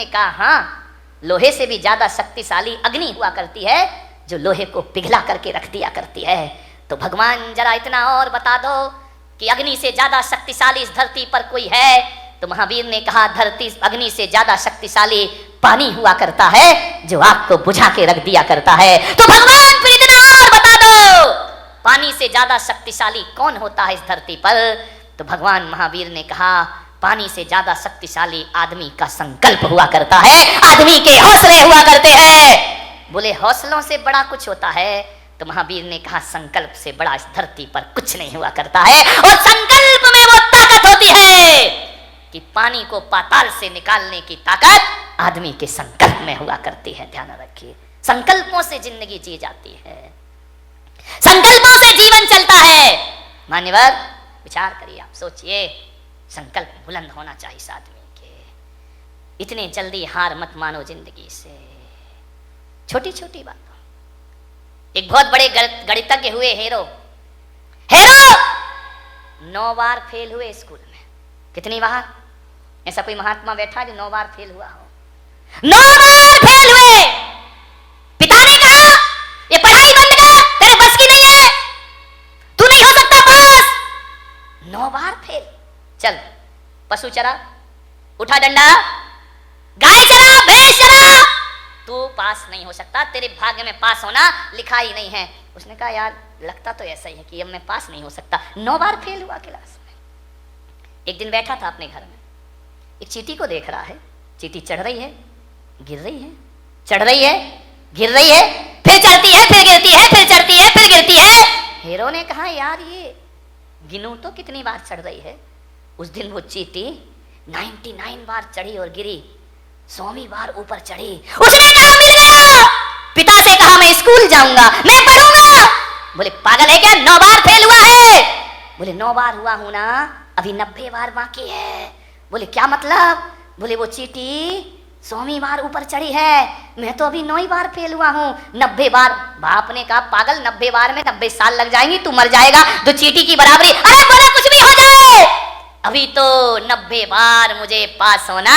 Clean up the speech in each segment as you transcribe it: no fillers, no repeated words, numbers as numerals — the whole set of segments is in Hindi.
ने कहा हाँ, लोहे से भी ज्यादा शक्तिशाली अग्नि हुआ करती है जो लोहे को पिघला करके रख दिया करती है। तो भगवान जरा इतना और बता दो कि अग्नि से ज्यादा शक्तिशाली इस धरती पर कोई है? तो महावीर ने कहा धरती अग्नि से ज्यादा शक्तिशाली पानी हुआ करता है जो आग को बुझा के रख दिया करता है। तो भगवान फिर इतना और बता दो पानी से ज्यादा शक्तिशाली कौन होता है इस धरती पर? तो भगवान महावीर ने कहा पानी से ज्यादा शक्तिशाली आदमी का संकल्प हुआ करता है, आदमी के हौसले हुआ करते हैं। बोले हौसलों से बड़ा कुछ होता है? तो महावीर ने कहा संकल्प से बड़ा इस धरती पर कुछ नहीं हुआ करता है। और संकल्प में वो ताकत होती है कि पानी को पाताल से निकालने की ताकत आदमी के संकल्प में हुआ करती है। ध्यान रखिए, संकल्पों से जिंदगी जी जाती है, संकल्पों से जीवन चलता है। मान्यवर विचार करिए, आप सोचिए, संकल्प बुलंद होना चाहिए इस आदमी के। इतने जल्दी हार मत मानो जिंदगी से, छोटी छोटी बातों। एक बहुत बड़े गणितज्ञ हुए हेरो 9 बार फेल हुए स्कूल में। कितनी बार? ऐसा कोई महात्मा बैठा जो 9 बार फेल हुआ हो? 9 बार फेल हुए। पिता ने कहा ये पढ़ाई बंद कर, तेरे बस की नहीं है, तू नहीं हो सकता पास। 9 बार फेल। चल पशु चरा, उठा डंडा, गाय चरा, भैंस चरा, तू पास नहीं हो सकता, तेरे भाग्य में पास होना लिखा ही नहीं है। उसने कहा यार लगता तो ऐसा ही है कि अब मैं पास नहीं हो सकता। 9 बार फेल हुआ क्लास में। एक दिन बैठा था अपने घर में, एक चींटी को देख रहा है। चींटी चढ़ रही है, गिर रही है, चढ़ रही है, गिर रही है, फिर चढ़ती है, फिर गिरती है, फिर चढ़ती है, फिर गिरती है। हीरो ने कहा यार ये गिनू तो कितनी बार चढ़ रही है। उस दिन वो चींटी 99 बार चढ़ी और गिरी, 100वीं बार ऊपर चढ़ी। उसने कहा मिल गया। पिता से कहा मैं स्कूल जाऊंगा, मैं पढ़ूंगा। बोले पागल है क्या, 9 बार फेल हुआ है? बोले 9 बार हुआ हूं ना, अभी 90 बार बाकी है। बोले क्या मतलब? बोले वो चींटी 100वीं बार ऊपर चढ़ी है, मैं तो अभी 9 बार फेल हुआ हूं, 90 बार। बाप ने कहा पागल 90 बार में 90 साल लग जाएंगी, तू मर जाएगा, तो चींटी की बराबरी। अरे बोला कुछ भी हो जाए, अभी तो 90 बार मुझे पास होना।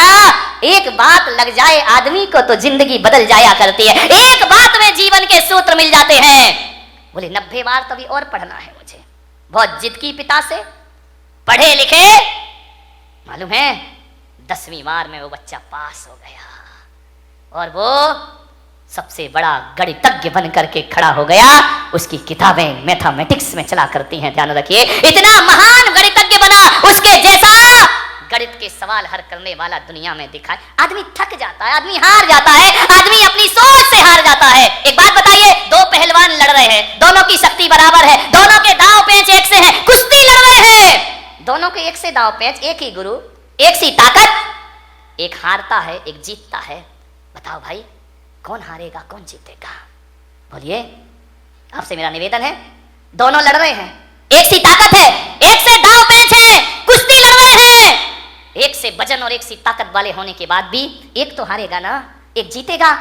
एक बात लग जाए आदमी को तो जिंदगी बदल जाया करती है, एक बात में जीवन के सूत्र मिल जाते हैं। बोले 90 बार तो अभी और पढ़ना है मुझे। बहुत जिद की पिता से, पढ़े लिखे, मालूम है 10वीं बार में वो बच्चा पास हो गया और वो सबसे बड़ा गणितज्ञ बन करके खड़ा हो गया। उसकी किताबें मैथमेटिक्स में चला करती हैं। ध्यान रखिए, इतना महान गणितज्ञ बना, उसके जैसा गणित के सवाल हल करने वाला दुनिया में दिखाए। आदमी थक जाता है, आदमी हार जाता है, आदमी अपनी सोच से हार जाता है। एक बात बताइए, 2 पहलवान लड़ रहे हैं, दोनों की शक्ति बराबर है, दोनों के दांव पेंच एक से है, कुश्ती लड़ रहे हैं, दोनों के एक से दांव पेंच, एक ही गुरु, एक सी ताकत, एक हारता है एक जीतता है। बताओ भाई कौन हारेगा कौन जीतेगा? बोलिए, आपसे मेरा निवेदन है, दोनों लड़ रहे हैं, एक सी ताकत है, एक से दांव पेंच है, कुश्ती लड़ रहे हैं, एक से वजन और एक सी ताकत वाले होने के बाद भी एक तो हारेगा ना, एक जीतेगा।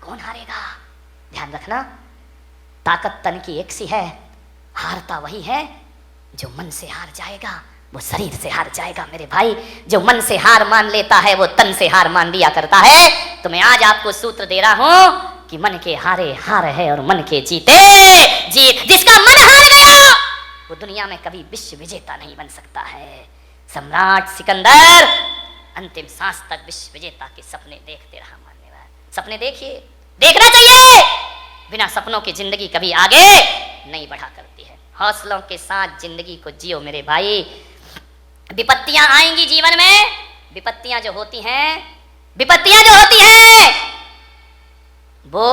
कौन हारेगा? ध्यान रखना, ताकत तन की एक सी है, हारता वही है जो मन से हार जाएगा, वो शरीर से हार जाएगा। मेरे भाई, जो मन से हार मान लेता है वो तन से हार मान लिया करता है। तो मैं आज आपको सूत्र दे रहा हूं कि मन के हारे हार है और मन के जीते जीत। जिसका मन हार गया वो दुनिया में कभी विश्व विजेता नहीं बन सकता है। सम्राट सिकंदर अंतिम सांस तक विश्व विजेता के सपने देखते रहा। मान्यवर, सपने देखिए, देखना चाहिए, बिना सपनों की जिंदगी कभी आगे नहीं बढ़ा करती है। हौसलों के साथ जिंदगी को जियो मेरे भाई। विपत्तियां आएंगी जीवन में, विपत्तियां जो होती हैं वो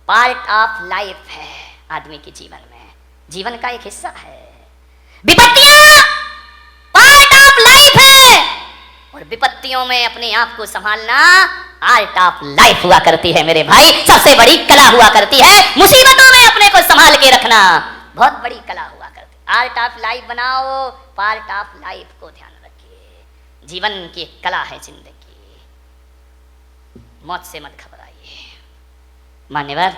पार्ट ऑफ लाइफ है आदमी के जीवन में, जीवन का एक हिस्सा है। विपत्तियां पार्ट ऑफ लाइफ है और विपत्तियों में अपने आप को संभालना आर्ट ऑफ लाइफ हुआ करती है मेरे भाई। सबसे बड़ी कला हुआ करती है मुसीबतों में अपने को संभाल के रखना, बहुत बड़ी कला हुआ करती है। आर्ट ऑफ लाइफ बनाओ, पार्ट ऑफ लाइफ को ध्यान रखिए। जीवन की एक कला है जिंदगी, मौत से मत घबराइए। मान्यवर,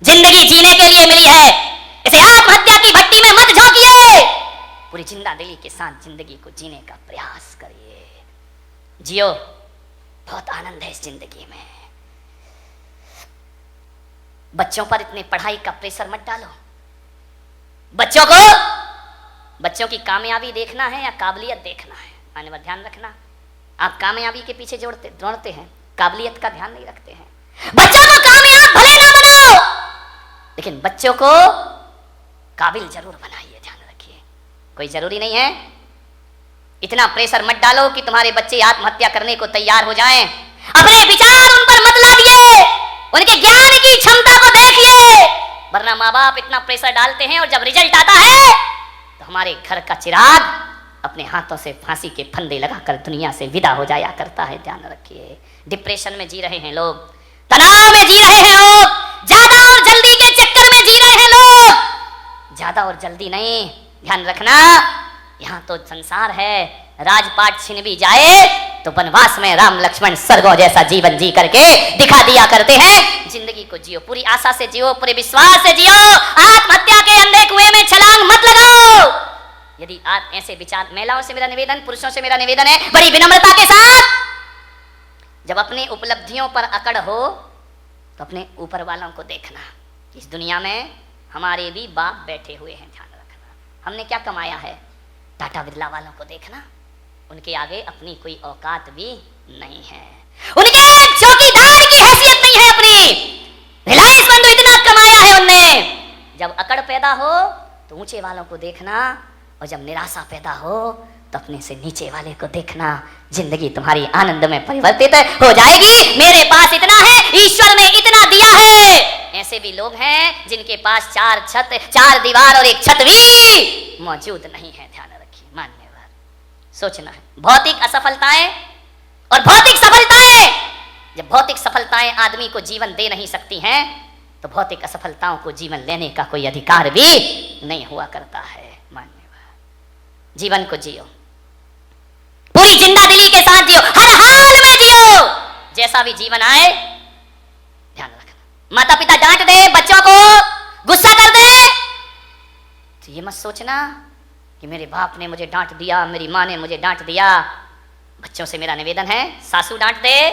जिंदगी जीने के लिए मिली है, इसे आत्महत्या की भट्टी में मत झोंकिए। पूरी जिंदा दिली के साथ जिंदगी को जीने का प्रयास करिए। जियो, बहुत आनंद है इस जिंदगी में। बच्चों पर इतने पढ़ाई का प्रेशर मत डालो। बच्चों की कामयाबी देखना है या काबिलियत देखना है, माने बात ध्यान रखना। आप कामयाबी के पीछे दौड़ते हैं, काबिलियत का ध्यान नहीं रखते हैं। बच्चों को कामयाब भले ना बनाओ, लेकिन बच्चों को काबिल जरूर बनाइए, ध्यान रखिए। कोई जरूरी नहीं है इतना प्रेशर मत डालो कि तुम्हारे बच्चे आत्महत्या करने को तैयार हो जाएं। अपने विचार उन पर मत लादिए, उनके ज्ञान की क्षमता को देखिए, वरना माँ बाप इतना प्रेशर डालते हैं और जब रिजल्ट आता है तो हमारे घर का चिराग अपने हाथों से फांसी के फंदे लगाकर दुनिया से विदा हो जाया करता है। ध्यान रखिए। डिप्रेशन में जी रहे हैं लोग, तनाव में जी रहे हैं लोग, ज्यादा और जल्दी के चक्कर में जी रहे हैं लोग। ज्यादा और जल्दी नहीं, ध्यान रखना। यहाँ तो संसार है, राजपाट छिन भी जाए तो वनवास में राम लक्ष्मण स्वर्गों जैसा जीवन जी करके दिखा दिया करते हैं। जिंदगी को जियो, पूरी आशा से जियो, पूरे विश्वास से जियो। आत्महत्या के अंधे कुएं में छलांग मत लगाओ। यदि आप ऐसे विचार, महिलाओं से मेरा निवेदन, पुरुषों से मेरा निवेदन है बड़ी विनम्रता के साथ, जब अपनी उपलब्धियों पर अकड़ हो तो अपने ऊपर वालों को देखना। इस दुनिया में हमारे भी बाप बैठे हुए हैं, ध्यान रखना। हमने क्या कमाया है, टाटा बिरला वालों को देखना, उनके आगे अपनी कोई औकात भी नहीं है, उनके चौकीदार की हैसियत नहीं है अपनी। रिलायंस बंधु इतना कमाया है उनने। जब अकड़ पैदा हो तो ऊंचे वालों को देखना, और जब निराशा पैदा हो तो अपने से नीचे वाले को देखना। जिंदगी तुम्हारी आनंद में परिवर्तित हो जाएगी। मेरे पास इतना है, ईश्वर ने इतना दिया है। ऐसे भी लोग हैं जिनके पास चार दीवार और एक छत भी मौजूद नहीं है। ध्यान रखिए, मान्यवर सोचना है। भौतिक असफलताएं और भौतिक सफलताएं, जब भौतिक सफलताएं आदमी को जीवन दे नहीं सकती हैं तो भौतिक असफलताओं को जीवन लेने का कोई अधिकार भी नहीं हुआ करता है। मान्यवर जीवन को जियो, पूरी जिंदा दिली के साथ जियो, हर हाल में जियो। जैसा भी जीवन आए ध्यान रखना। माता पिता डांट दे, बच्चों को गुस्सा कर दे तो ये मत सोचना कि मेरे बाप ने मुझे डांट दिया, मेरी माँ ने मुझे डांट दिया। बच्चों से मेरा निवेदन है, सासू डांट दे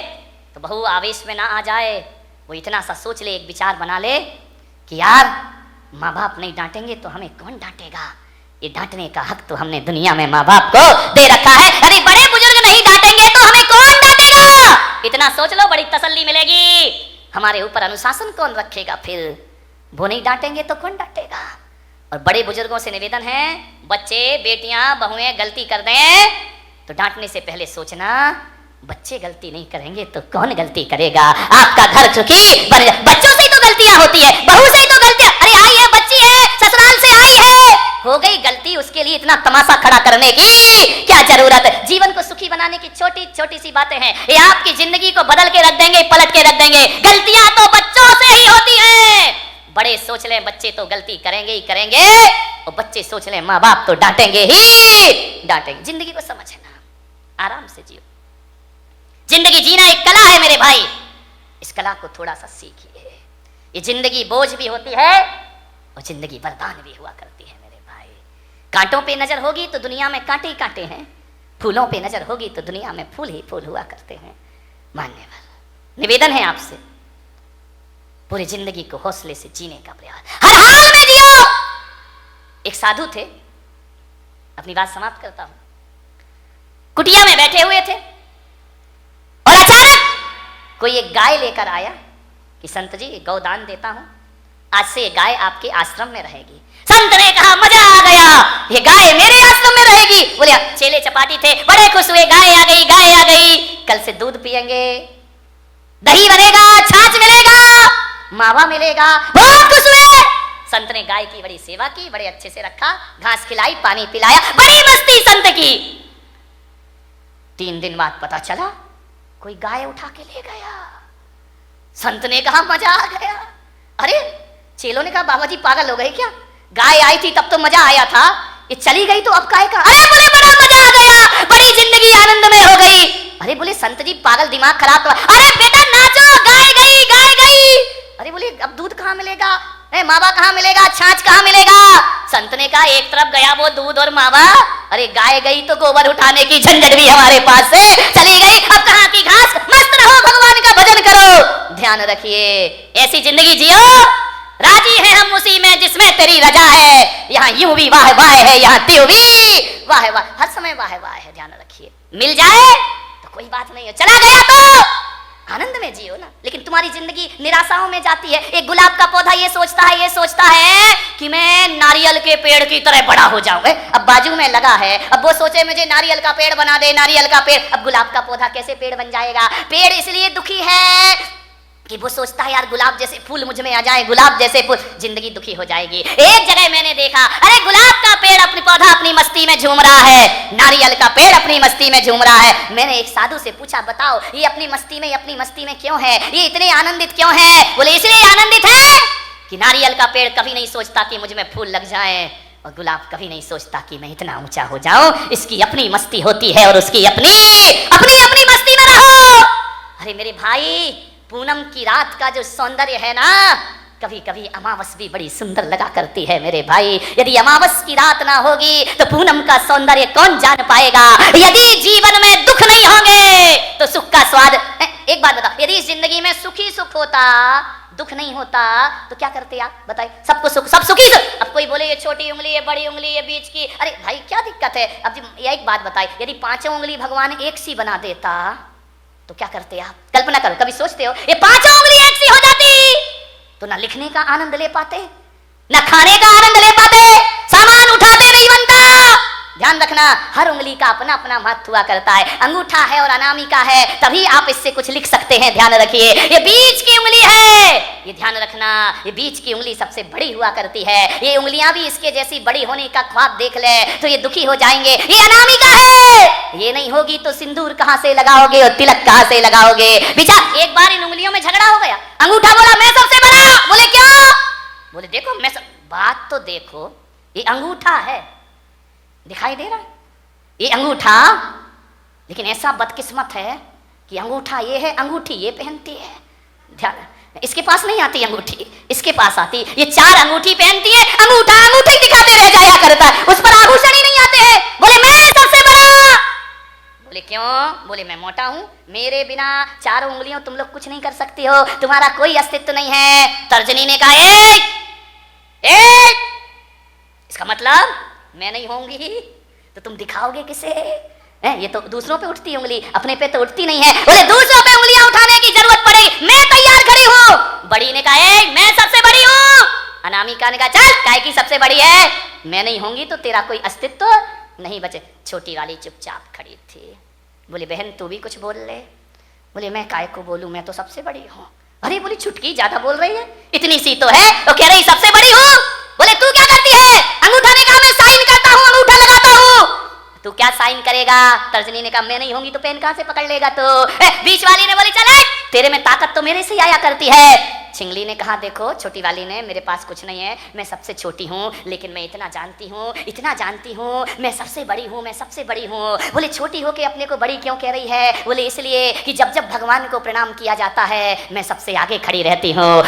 तो बहू आवेश में ना आ जाए। वो इतना सा सोच ले, एक विचार बना ले कि यार माँ बाप नहीं डांटेंगे तो हमें कौन डांटेगा। ये डांटने का हक तो हमने दुनिया में माँ बाप को दे रखा है। अरे बड़े बुजुर्ग नहीं डांटेंगे तो हमें कौन डांटेगा। इतना सोच लो, बड़ी तसल्ली मिलेगी। हमारे ऊपर अनुशासन कौन रखेगा, फिर वो नहीं डांटेंगे तो कौन डांटेगा। और बड़े बुजुर्गों से निवेदन है, बच्चे बेटियां बहुएं गलती कर दें तो डांटने से पहले सोचना, बच्चे गलती नहीं करेंगे तो कौन गलती करेगा। आपका घर सुखी बन जाए। बच्चों से तो गलतियां होती है, बहू से तो गलतियां, अरे आई है, बच्ची है, ससुराल से आई है, हो गई गलती, उसके लिए इतना तमाशा खड़ा करने की क्या जरूरत है। जीवन को सुखी बनाने की छोटी छोटी सी बातें हैं, ये आपकी जिंदगी को बदल के रख देंगे, पलट के रख देंगे। गलतियां तो बच्चों से ही होती हैं। बड़े सोच लें बच्चे तो गलती करेंगे ही करेंगे, और बच्चे सोच लें माँ बाप तो डांटेंगे ही डांटेंगे। जिंदगी को समझना, आराम से जियो। जिंदगी जीना एक कला है मेरे भाई, इस कला को थोड़ा सा सीखिए। ये जिंदगी बोझ भी होती है और जिंदगी वरदान भी हुआ करती है मेरे भाई। कांटों पे नजर होगी तो दुनिया में कांटे ही कांटे हैं, फूलों पे नजर होगी तो दुनिया में फूल ही फूल हुआ करते हैं। मान्यवर निवेदन है आपसे, पूरी जिंदगी को हौसले से जीने का प्रयास, हर हाल में जियो। एक साधु थे, अपनी बात समाप्त करता हूं। कुटिया में बैठे हुए थे और अचानक कोई एक गाय लेकर आया कि संत जी गौदान देता हूं, आज से ये गाय आपके आश्रम में रहेगी। संत ने कहा मजा आ गया, ये गाय मेरे आश्रम में रहेगी। बोले चेले चपाटी थे, बड़े खुश हुए, गाय आ गई, गाय आ गई, कल से दूध पियेंगे, दही बनेगा, छाछ मिलेगा, मावा मिलेगा। बहुत खुश हुए। संत ने गाय की बड़ी सेवा की, बड़े अच्छे से रखा, घास खिलाई, पानी पिलाया, बड़ी मस्ती संत की। 3 दिन बाद पता चला कोई गाय उठा के ले गया। संत ने कहा मजा आ गया। अरे चेलों ने कहा बाबा जी पागल हो गए क्या, गाय आई थी तब तो मजा आया था, ये चली गई तो अब गाय का। अरे बोले बड़ा मजा आ गया, बड़ी जिंदगी आनंद में हो गई। अरे बोले संत जी पागल, दिमाग खराब तो। अरे बेटा नाचो, गाय गई, गाय गई। अरे बोले अब दूध कहाँ मिलेगा, मावा कहाँ मिलेगा, छाछ कहाँ मिलेगा। संत ने कहा एक तरफ गया वो दूध और मावा, अरे गाय गई तो गोबर उठाने की झंझट भी हमारे पास से चली गई। अब कहाँ की घास, भगवान का भजन करो। ध्यान रखिए, ऐसी जिंदगी जियो, राजी है हम उसी में जिसमें तेरी रजा है। यहाँ यूं भी वाह वाह है, यहाँ त्यों भी वाह वाह, हर समय वाह वाह है। ध्यान रखिए, मिल जाए तो कोई बात नहीं है, चला गया तो आनंद में जियो ना। लेकिन तुम्हारी जिंदगी निराशाओं में जाती है। एक गुलाब का पौधा ये सोचता है कि मैं नारियल के पेड़ की तरह बड़ा हो जाऊंगा। अब बाजू में लगा है, अब वो सोचे मुझे नारियल का पेड़ बना दे, नारियल का पेड़। अब गुलाब का पौधा कैसे पेड़ बन जाएगा? पेड़ इसलिए दुखी है कि वो सोचता है यार गुलाब जैसे फूल मुझ में आ जाए, गुलाब जैसे फूल, जिंदगी दुखी हो जाएगी। एक जगह मैंने देखा, अरे गुलाब का पेड़ अपनी पौधा अपनी मस्ती में झूम रहा है, नारियल का पेड़ अपनी मस्ती में झूम रहा है। मैंने एक साधु से पूछा, बताओ ये अपनी मस्ती में क्यों है, ये इतने आनंदित क्यों है? बोले इसलिए आनंदित है कि नारियल का पेड़ कभी नहीं सोचता कि मुझ में फूल लग जाए, और गुलाब कभी नहीं सोचता कि मैं इतना ऊंचा हो जाऊं। इसकी अपनी मस्ती होती है और उसकी अपनी मस्ती में रहो। अरे मेरे भाई, पूनम की रात का जो सौंदर्य है ना, कभी कभी अमावस भी बड़ी सुंदर लगा करती है मेरे भाई। यदि अमावस की रात ना होगी तो पूनम का सौंदर्य कौन जान पाएगा? यदि जीवन में दुख नहीं होंगे तो सुख का स्वाद। एक बात बताओ, यदि इस जिंदगी में सुखी सुख होता, दुख नहीं होता, तो क्या करते आप? बताइए, सबको सुख, सब सुखी सुख। अब कोई बोले ये छोटी उंगली, ये बड़ी उंगली, ये बीच की, अरे भाई क्या दिक्कत है? अब एक बात बताइए, यदि पांचों उंगली भगवान एक सी बना देता तो क्या करते आप? कल्पना करो, कभी सोचते हो ये पांचों उंगली एक सी हो जाती तो ना लिखने का आनंद ले पाते, ना खाने का आनंद ले पाते, सामान उठाते नहीं बनता। ध्यान रखना, हर उंगली का अपना अपना महत्व हुआ करता है। अंगूठा है और अनामिका है, तभी आप इससे कुछ लिख सकते हैं। ध्यान रखिए, ये बीच की उंगली है, ये ध्यान रखना, ये बीच की उंगली सबसे बड़ी हुआ करती है। ये उंगलियां भी इसके जैसी बड़ी होने का ख्वाब देख ले तो ये दुखी हो जाएंगे। ये अनामिका है, ये नहीं होगी तो सिंदूर कहां से लगाओगे और तिलक कहां से लगाओगे? बेचारा एक बार इन उंगलियों में झगड़ा हो गया। अंगूठा बोला मैं सबसे बड़ा। बोले क्यों? बोले देखो मैं बात तो देखो, ये अंगूठा है, दिखाई दे रहा है ये अंगूठा, लेकिन ऐसा बदकिस्मत है कि अंगूठा ये है, अंगूठी ये पहनती है। ध्यान, इसके पास नहीं आती अंगूठी, इसके पास आती। ये चार अंगूठी पहनती है, अंगूठा अंगूठी दिखाते रह जाया करता है, उस पर आभूषण ही नहीं आते हैं। बोले मैं सबसे बड़ा। बोले क्यों? बोले मैं मोटा हूं, मेरे बिना चारों उंगलियों तुम लोग कुछ नहीं कर सकती हो, तुम्हारा कोई अस्तित्व नहीं है। तर्जनी ने कहा इसका मतलब मैं नहीं होंगी तो तुम दिखाओगे किसे? ये तो दूसरों पे उठती उंगली, अपने पे तो उठती नहीं है। बोले दूसरों पे उंगलियां उठाने की जरूरत पड़ेगी, मैं तैयार खड़ी हूं। बड़ी ने कहा मैं सबसे बड़ी हूं। अनामिका ने कहा चल काय की सबसे बड़ी है, मैं नहीं होंगी तो तेरा कोई अस्तित्व नहीं बचे। छोटी वाली चुपचाप खड़ी थी। बोले बहन तू भी कुछ बोल ले। बोले मैं काय को बोलूं, मैं तो सबसे बड़ी हूं। अरे बोली छुटकी ज्यादा बोल रही है, इतनी सी तो है तो कह रही सबसे बड़ी हूं। बोले तू क्या करती है? अंगूठा ने कहा मैं साइन करता हूं, अंगूठा लगाता हूं। तू क्या साइन करेगा? तर्जनी ने कहा मैं नहीं होंगी तो पेन कहां से पकड़ लेगा? तो बीच वाली ने बोली चल तेरे में ताकत तो मेरे से ही आया करती है। छिंगली ने कहा देखो छोटी वाली ने, मेरे पास कुछ नहीं है, मैं सबसे छोटी हूँ, लेकिन मैं इतना जानती हूँ, मैं सबसे बड़ी हूँ, मैं सबसे बड़ी हूँ। बोले छोटी हो के अपने को बड़ी क्यों कह रही है? बोले इसलिए कि जब जब भगवान को प्रणाम किया जाता है मैं सबसे आगे खड़ी रहती हूँ,